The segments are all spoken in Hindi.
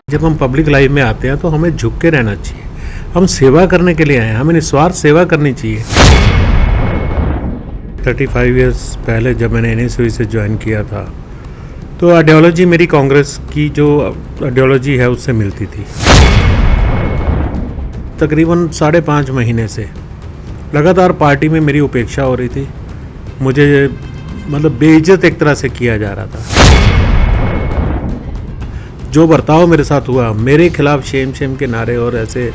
जब हम पब्लिक लाइफ में आते हैं तो हमें झुक के रहना चाहिए। हम सेवा करने के लिए आए हैं, हमें निस्वार्थ सेवा करनी चाहिए। 35 इयर्स पहले जब मैंने NSOE से ज्वाइन किया था तो आइडियोलॉजी मेरी कांग्रेस की जो आइडियोलॉजी है उससे मिलती थी। तकरीबन 5.5 महीने से लगातार पार्टी में मेरी उपेक्षा हो रही थी। मुझे बेइज्जत एक तरह से किया जा रहा था। जो बर्ताव मेरे साथ हुआ, मेरे खिलाफ शेम के नारे और ऐसे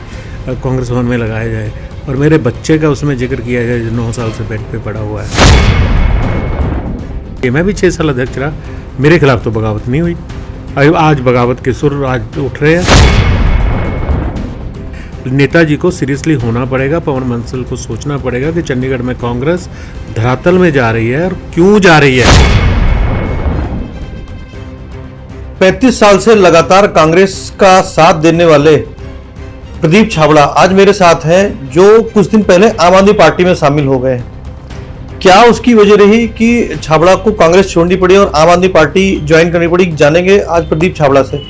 कांग्रेस भवन में लगाए जाए और मेरे बच्चे का उसमें जिक्र किया जाए जो 9 साल से बेड पे पड़ा हुआ है। मैं भी 6 साल अध्यक्ष रहा, मेरे खिलाफ तो बगावत नहीं हुई। आज बगावत के सुर आज उठ रहे हैं। नेताजी को सीरियसली होना पड़ेगा, पवन बंसल को सोचना पड़ेगा कि चंडीगढ़ में कांग्रेस धरातल में जा रही है और क्यों जा रही है। 35 साल से लगातार कांग्रेस का साथ देने वाले प्रदीप छाबड़ा आज मेरे साथ हैं, जो कुछ दिन पहले आम आदमी पार्टी में शामिल हो गए। क्या उसकी वजह रही कि छाबड़ा को कांग्रेस छोड़नी पड़ी और आम आदमी पार्टी ज्वाइन करनी पड़ी, जानेंगे आज प्रदीप छाबड़ा से।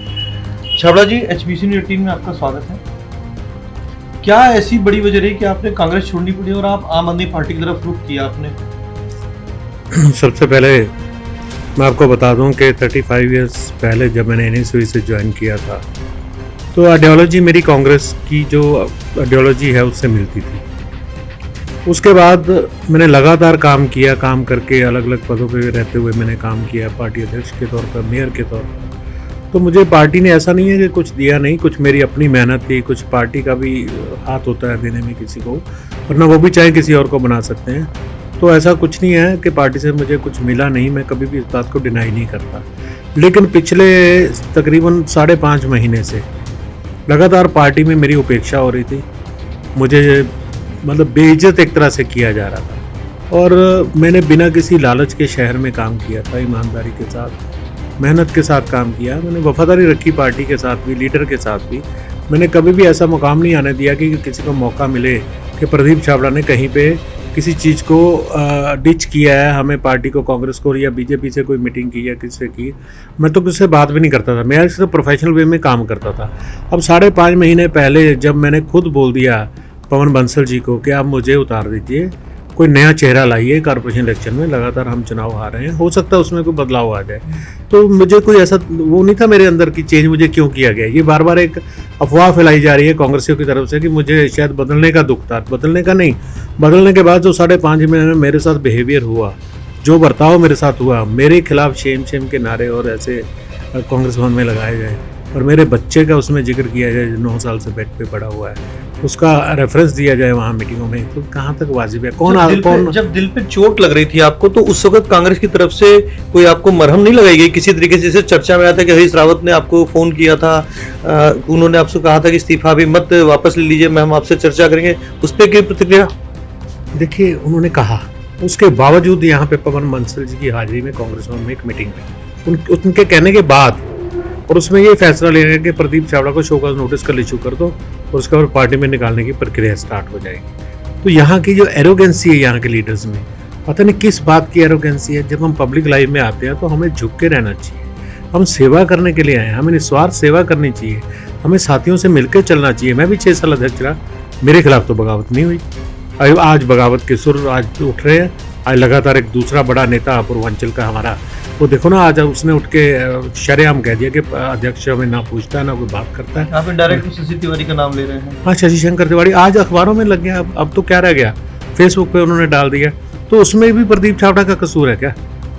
छाबड़ा जी, HBC न्यूज़ टीम में आपका स्वागत है। क्या ऐसी बड़ी वजह रही कि आपने कांग्रेस छोड़नी पड़ी और आप आम आदमी पार्टी की तरफ रुख किया आपने? सबसे पहले मैं आपको बता दूं कि 35 इयर्स पहले जब मैंने NSOE से ज्वाइन किया था तो आइडियोलॉजी मेरी कांग्रेस की जो आइडियोलॉजी है उससे मिलती थी। उसके बाद मैंने लगातार काम किया, काम करके अलग अलग पदों पे रहते हुए मैंने काम किया, पार्टी अध्यक्ष के तौर पर, मेयर के तौर पर। तो मुझे पार्टी ने ऐसा नहीं है कि कुछ दिया नहीं, कुछ मेरी अपनी मेहनत थी, कुछ पार्टी का भी हाथ होता है देने में किसी को, वरना वो भी चाहे किसी और को बना सकते हैं। तो ऐसा कुछ नहीं है कि पार्टी से मुझे कुछ मिला नहीं, मैं कभी भी इस बात को डिनाई नहीं करता। लेकिन पिछले तकरीबन 5.5 महीने से लगातार पार्टी में मेरी उपेक्षा हो रही थी। मुझे बेइज्जत एक तरह से किया जा रहा था और मैंने बिना किसी लालच के शहर में काम किया था, ईमानदारी के साथ, मेहनत के साथ काम किया। मैंने वफादारी रखी पार्टी के साथ भी, लीडर के साथ भी। मैंने कभी भी ऐसा मुकाम नहीं आने दिया कि किसी को मौका मिले कि प्रदीप छाबड़ा ने कहीं पे किसी चीज़ को डिच किया है, हमें पार्टी को, कांग्रेस को या बीजेपी से कोई मीटिंग की या किससे की। मैं तो किससे बात भी नहीं करता था, मैं सिर्फ प्रोफेशनल वे में काम करता था। अब 5.5 महीने पहले जब मैंने खुद बोल दिया पवन बंसल जी को कि आप मुझे उतार दीजिए, कोई नया चेहरा लाइए कॉर्पोरेशन इलेक्शन में, लगातार हम चुनाव हार रहे हैं, हो सकता है उसमें कोई बदलाव आ जाए। तो मुझे कोई ऐसा वो नहीं था मेरे अंदर की चेंज मुझे क्यों किया गया। ये बार बार एक अफवाह फैलाई जा रही है कांग्रेसियों की तरफ से कि मुझे शायद बदलने का दुख था। बदलने का नहीं, बदलने के बाद जो 5.5 महीने में मेरे साथ बिहेवियर हुआ, जो बर्ताव मेरे साथ हुआ, मेरे खिलाफ शेम के नारे और ऐसे कांग्रेस भवन में लगाए जाए और मेरे बच्चे का उसमें जिक्र किया जाए जो 9 साल से बेड पे पड़ा हुआ है, उसका रेफरेंस दिया जाए वहाँ मीटिंगों में, तो कहाँ तक वाजिब है? जब दिल पे चोट लग रही थी आपको, तो उस वक्त कांग्रेस की तरफ से कोई आपको मरहम नहीं लगाई गई किसी तरीके से? जैसे चर्चा में आया था कि हरीश रावत ने आपको फोन किया था, उन्होंने आपसे कहा था कि इस्तीफा भी मत वापस ले लीजिए, मैं हम आपसे चर्चा करेंगे, उस पर क्या प्रतिक्रिया? देखिए, उन्होंने कहा, उसके बावजूद यहाँ पे पवन बंसल जी की हाजिरी में कांग्रेस में एक मीटिंग में उनके कहने के बाद, और उसमें ये फैसला ले रहे हैं कि प्रदीप छाबड़ा को शोकॉज नोटिस कल इशू कर दो और उसके बाद पार्टी में निकालने की प्रक्रिया स्टार्ट हो जाएगी। तो यहाँ की जो एरोगेंसी है यहाँ के लीडर्स में, पता नहीं किस बात की एरोगेंसी है। जब हम पब्लिक लाइफ में आते हैं तो हमें झुक के रहना चाहिए। हम सेवा करने के लिए आए हैं, हमें निस्वार्थ सेवा करनी चाहिए, हमें साथियों से मिलकर चलना चाहिए। मैं भी 6 साल अध्यक्ष रहा, मेरे खिलाफ तो बगावत नहीं हुई। आज बगावत के सुर आज उठ रहे हैं। आज लगातार एक दूसरा बड़ा नेता पूर्वांचल का हमारा, वो देखो ना, आज उसने उठ के शरेआम कह दिया कि अध्यक्ष हमें ना पूछता है ना कोई बात करता है। आप डायरेक्ट शशि तिवारी का नाम ले रहे हैं? हाँ, शशि शेखर तिवारी आज अखबारों में लग गया। अब तो क्या रह गया, फेसबुक पे उन्होंने डाल दिया। तो उसमें भी प्रदीप छाबड़ा का कसूर है क्या?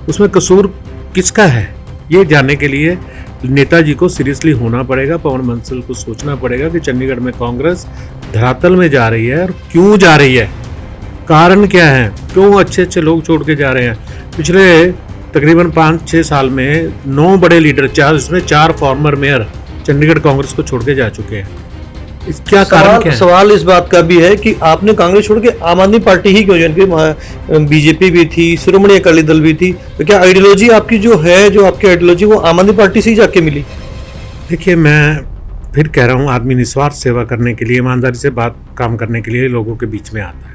उसमें कसूर किसका है, ये जानने के लिए नेताजी को सीरियसली होना पड़ेगा, पवन बंसल को सोचना पड़ेगा कि चंडीगढ़ में कांग्रेस धरातल में जा रही है और क्यों जा रही है, कारण क्या है, क्यों अच्छे लोग छोड़ के जा रहे हैं। पिछले तकरीबन 5-6 साल में 9 बड़े लीडर, इसमें 4 फॉर्मर मेयर चंडीगढ़ कांग्रेस को छोड़ के जा चुके हैं। क्या कारण क्या है? सवाल इस बात का भी है कि आपने कांग्रेस छोड़ के आम आदमी पार्टी ही क्यों ज्वाइन की? बीजेपी भी थी, शिरोमणि अकाली दल भी थी, तो क्या आइडियोलॉजी आपकी जो आपकी आइडियोलॉजी वो आम आदमी पार्टी से ही जाके मिली? देखिए, मैं फिर कह रहा हूँ, आदमी निस्वार्थ सेवा करने के लिए, ईमानदारी से काम करने के लिए लोगों के बीच में आता है।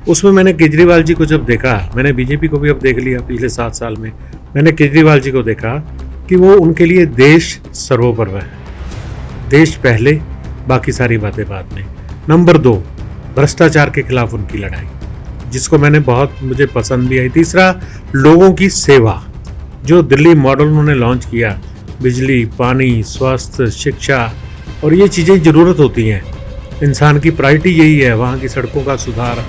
उसमें मैंने केजरीवाल जी को जब देखा, मैंने बीजेपी को भी अब देख लिया पिछले 7 साल में, मैंने केजरीवाल जी को देखा कि वो उनके लिए देश सर्वोपरि है। देश पहले, बाकी सारी बातें बाद में। नंबर 2, भ्रष्टाचार के खिलाफ उनकी लड़ाई, जिसको मुझे पसंद भी आई। तीसरा, लोगों की सेवा, जो दिल्ली मॉडल उन्होंने लॉन्च किया, बिजली, पानी, स्वास्थ्य, शिक्षा, और ये चीज़ें ज़रूरत होती हैं। इंसान की प्रायोरिटी यही है। वहाँ की सड़कों का सुधार,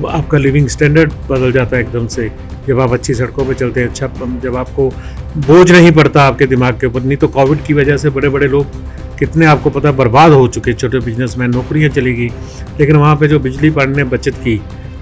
आपका लिविंग स्टैंडर्ड बदल जाता है एकदम से जब आप अच्छी सड़कों पे चलते हैं। अच्छा, जब आपको बोझ नहीं पड़ता आपके दिमाग के ऊपर। नहीं तो कोविड की वजह से बड़े बड़े लोग कितने, आपको पता है, बर्बाद हो चुके। छोटे बिजनेसमैन, नौकरियां चली गई। लेकिन वहाँ पे जो बिजली पानी ने बचत की,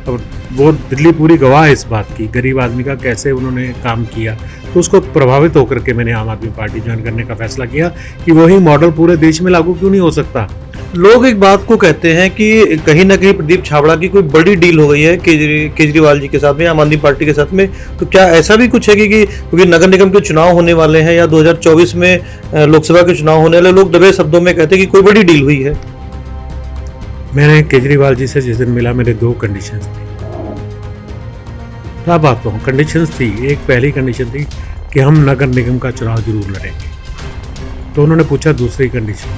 और वो दिल्ली पूरी गवाह है इस बात की, गरीब आदमी का कैसे उन्होंने काम किया। तो उसको प्रभावित होकर के मैंने आम आदमी पार्टी ज्वाइन करने का फैसला किया कि वही मॉडल पूरे देश में लागू क्यों नहीं हो सकता। लोग एक बात को कहते हैं कि कहीं ना कहीं प्रदीप छाबड़ा की कोई बड़ी डील हो गई है केजरीवाल जी के साथ में, आम आदमी पार्टी के साथ में। तो क्या ऐसा भी कुछ है कि क्योंकि नगर निगम के चुनाव होने वाले हैं या 2024 में लोकसभा के चुनाव होने वाले, लोग दबे शब्दों में कहते हैं कि कोई बड़ी डील हुई है? मैंने केजरीवाल जी से जिस दिन मिला, मेरे 2 कंडीशंस थी। क्या बात हूँ, कंडीशंस थी। एक पहली कंडीशन थी कि हम नगर निगम का चुनाव जरूर लड़ेंगे। तो उन्होंने पूछा दूसरी कंडीशन,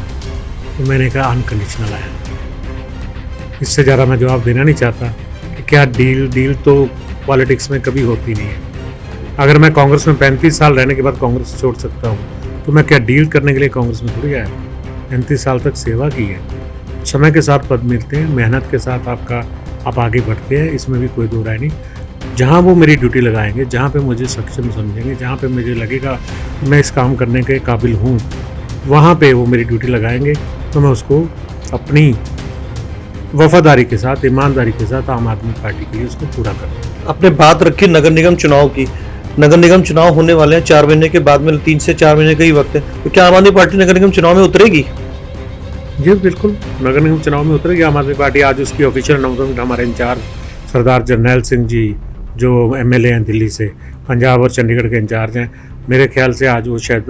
तो मैंने कहा अनकंडीशनल आया। इससे ज़्यादा मैं जवाब देना नहीं चाहता कि क्या डील तो पॉलिटिक्स में कभी होती नहीं है। अगर मैं कांग्रेस में 35 साल रहने के बाद कांग्रेस छोड़ सकता हूँ, तो मैं क्या डील करने के लिए कांग्रेस में थोड़ी आया। 35 साल तक सेवा की है। समय के साथ पद मिलते हैं, मेहनत के साथ आप आगे बढ़ते हैं, इसमें भी कोई दो राय नहीं। जहाँ वो मेरी ड्यूटी लगाएंगे, जहाँ पे मुझे सक्षम समझेंगे, जहाँ पे मुझे लगेगा मैं इस काम करने के काबिल हूँ, वहाँ पे वो मेरी ड्यूटी लगाएंगे, तो मैं उसको अपनी वफादारी के साथ, ईमानदारी के साथ आम आदमी पार्टी के लिए उसको पूरा करूँगा। आपने बात रखी नगर निगम चुनाव की। नगर निगम चुनाव होने वाले हैं 4 महीने के बाद में, 3 से 4 महीने का ही वक्त है। तो क्या आम आदमी पार्टी नगर निगम चुनाव में उतरेगी? जी बिल्कुल, नगर निगम चुनाव में उतरेगी आम आदमी पार्टी। आज उसकी ऑफिशियल अनाउंसमेंट हमारे इंचार्ज सरदार जरनैल सिंह जी, जो MLA हैं दिल्ली से, पंजाब और चंडीगढ़ के इंचार्ज हैं, मेरे ख्याल से आज वो शायद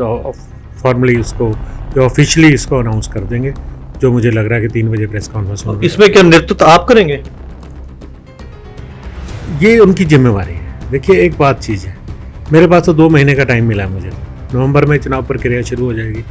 फॉर्मली उसको, जो ऑफिशियली इसको अनाउंस कर देंगे, जो मुझे लग रहा है कि 3 बजे प्रेस कॉन्फ्रेंस होगी। इसमें क्या नेतृत्व आप करेंगे? ये उनकी जिम्मेवारी है। देखिए, एक बात चीज़ है, मेरे पास तो 2 महीने का टाइम मिला है मुझे। नवंबर में चुनाव प्रक्रिया शुरू हो जाएगी,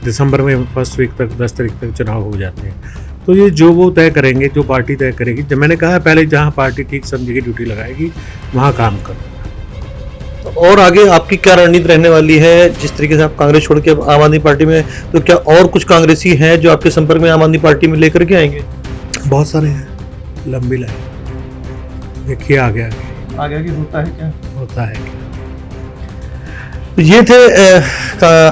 दिसंबर में फर्स्ट वीक तक, 10 तारीख तक चुनाव हो जाते हैं। तो ये जो वो तय करेंगे, जो पार्टी तय करेगी, जब मैंने कहा पहले जहाँ पार्टी ठीक समझेगी, ड्यूटी लगाएगी, वहाँ काम करूँगा। और आगे आपकी क्या रणनीति रहने वाली है? जिस तरीके से आप कांग्रेस छोड़ के आम आदमी पार्टी में, तो क्या और कुछ कांग्रेसी हैं जो आपके संपर्क में आम आदमी पार्टी में लेकर के आएंगे? बहुत सारे हैं, लंबी लाइन। देखिए आगे आगे होता है क्या? होता है क्या। ये थे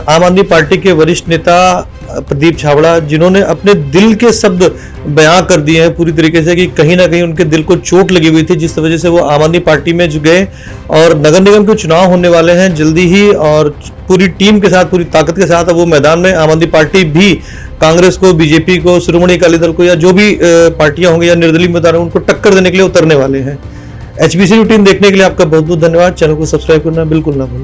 आम आदमी पार्टी के वरिष्ठ नेता प्रदीप छाबड़ा, जिन्होंने अपने दिल के शब्द बयां कर दिए हैं पूरी तरीके से कि कहीं ना कहीं उनके दिल को चोट लगी हुई थी, जिस वजह से वो आम आदमी पार्टी में गए। और नगर निगम के चुनाव होने वाले हैं जल्दी ही, और पूरी टीम के साथ, पूरी ताकत के साथ वो मैदान में आम आदमी पार्टी भी कांग्रेस को, बीजेपी को, श्रोमणी अकाली दल को, या जो भी पार्टियां होंगी या निर्दलीय उम्मीदवार, उनको टक्कर देने के लिए उतरने वाले हैं। HBC रूटीन देखने के लिए आपका बहुत बहुत धन्यवाद। चैनल को सब्सक्राइब करना बिल्कुल ना भूलें।